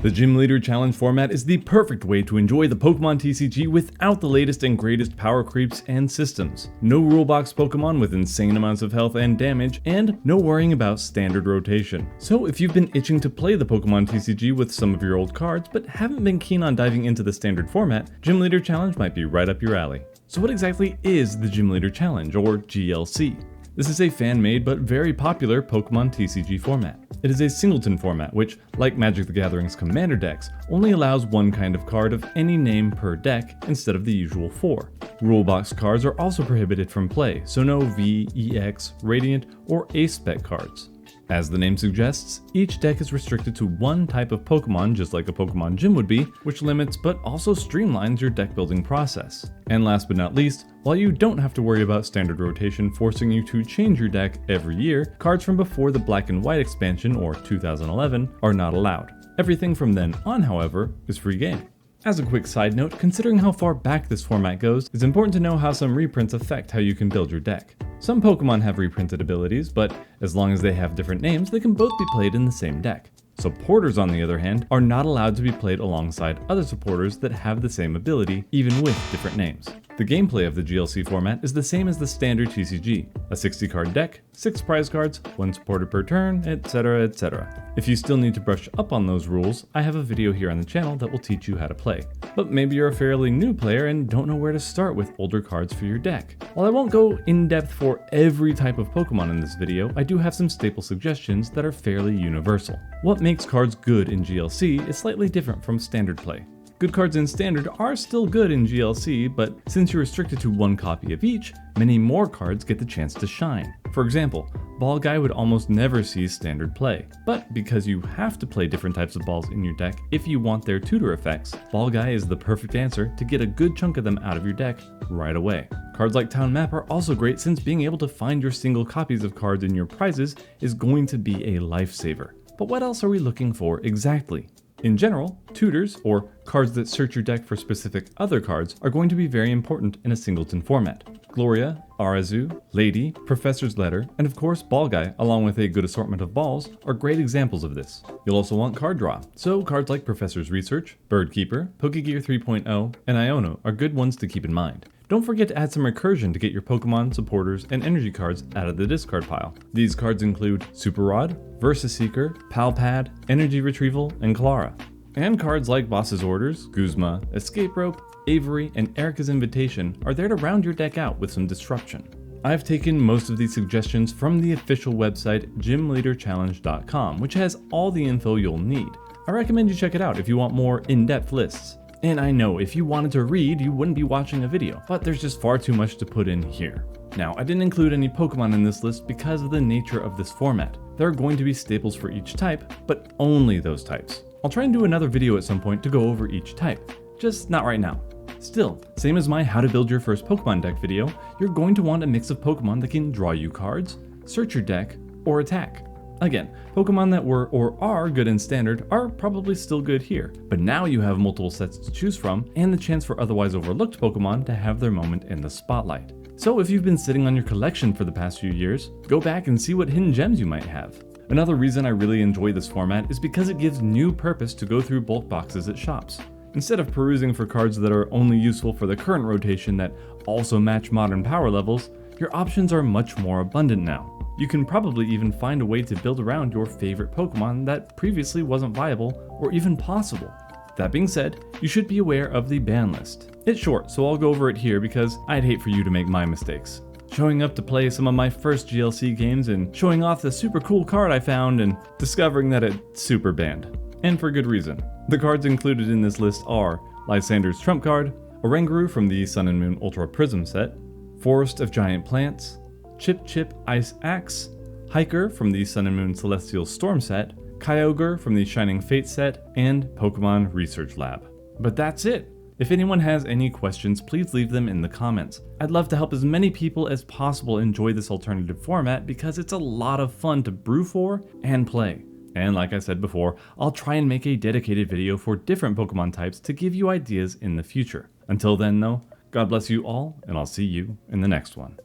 The Gym Leader Challenge format is the perfect way to enjoy the Pokemon TCG without the latest and greatest power creeps and systems. No rulebox Pokemon with insane amounts of health and damage, and no worrying about standard rotation. So if you've been itching to play the Pokemon TCG with some of your old cards, but haven't been keen on diving into the standard format, Gym Leader Challenge might be right up your alley. So what exactly is the Gym Leader Challenge, or GLC? This is a fan-made but very popular Pokemon TCG format. It is a singleton format which, like Magic the Gathering's Commander decks, only allows one kind of card of any name per deck instead of the usual 4. Rulebox cards are also prohibited from play, so no V, EX, Radiant, or Ace Spec cards. As the name suggests, each deck is restricted to one type of Pokemon just like a Pokemon gym would be, which limits but also streamlines your deck building process. And last but not least, while you don't have to worry about standard rotation forcing you to change your deck every year, cards from before the Black and White expansion or 2011 are not allowed. Everything from then on, however, is free game. As a quick side note, considering how far back this format goes, it's important to know how some reprints affect how you can build your deck. Some Pokemon have reprinted abilities, but as long as they have different names, they can both be played in the same deck. Supporters, on the other hand, are not allowed to be played alongside other supporters that have the same ability, even with different names. The gameplay of the GLC format is the same as the standard TCG, a 60-card deck, 6 prize cards, 1 supporter per turn, etc, etc. If you still need to brush up on those rules, I have a video here on the channel that will teach you how to play. But maybe you're a fairly new player and don't know where to start with older cards for your deck. While I won't go in depth for every type of Pokemon in this video, I do have some staple suggestions that are fairly universal. What makes cards good in GLC is slightly different from standard play. Good cards in Standard are still good in GLC, but since you're restricted to one copy of each, many more cards get the chance to shine. For example, Ball Guy would almost never see Standard play, but because you have to play different types of balls in your deck if you want their tutor effects, Ball Guy is the perfect answer to get a good chunk of them out of your deck right away. Cards like Town Map are also great since being able to find your single copies of cards in your prizes is going to be a lifesaver. But what else are we looking for exactly? In general, tutors, or cards that search your deck for specific other cards, are going to be very important in a singleton format. Gloria, Arazu, Lady, Professor's Letter, and of course Ball Guy, along with a good assortment of balls, are great examples of this. You'll also want card draw, so cards like Professor's Research, Birdkeeper, Pokegear 3.0, and Iono are good ones to keep in mind. Don't forget to add some recursion to get your Pokemon, supporters, and energy cards out of the discard pile. These cards include Super Rod, Versus Seeker, Palpad, Energy Retrieval, and Clara. And cards like Boss's Orders, Guzma, Escape Rope, Avery, and Erica's Invitation are there to round your deck out with some disruption. I've taken most of these suggestions from the official website gymleaderchallenge.com, which has all the info you'll need. I recommend you check it out if you want more in-depth lists. And I know if you wanted to read, you wouldn't be watching a video, but there's just far too much to put in here. Now, I didn't include any Pokemon in this list because of the nature of this format. There are going to be staples for each type, but only those types. I'll try and do another video at some point to go over each type, just not right now. Still, same as my how to build your first Pokemon deck video, you're going to want a mix of Pokemon that can draw you cards, search your deck, or attack. Again, Pokemon that were or are good in Standard are probably still good here, but now you have multiple sets to choose from and the chance for otherwise overlooked Pokemon to have their moment in the spotlight. So if you've been sitting on your collection for the past few years, go back and see what hidden gems you might have. Another reason I really enjoy this format is because it gives new purpose to go through bulk boxes at shops. Instead of perusing for cards that are only useful for the current rotation that also match modern power levels, your options are much more abundant now. You can probably even find a way to build around your favorite Pokemon that previously wasn't viable or even possible. That being said, you should be aware of the ban list. It's short, so I'll go over it here because I'd hate for you to make my mistakes. Showing up to play some of my first GLC games and showing off the super cool card I found and discovering that it's super banned. And for good reason. The cards included in this list are Lysander's Trump card, Oranguru from the Sun and Moon Ultra Prism set, Forest of Giant Plants, Chip Chip Ice Axe, Hiker from the Sun and Moon Celestial Storm set, Kyogre from the Shining Fate set, and Pokemon Research Lab. But that's it! If anyone has any questions, please leave them in the comments. I'd love to help as many people as possible enjoy this alternative format because it's a lot of fun to brew for and play. And like I said before, I'll try and make a dedicated video for different Pokemon types to give you ideas in the future. Until then though, God bless you all, and I'll see you in the next one.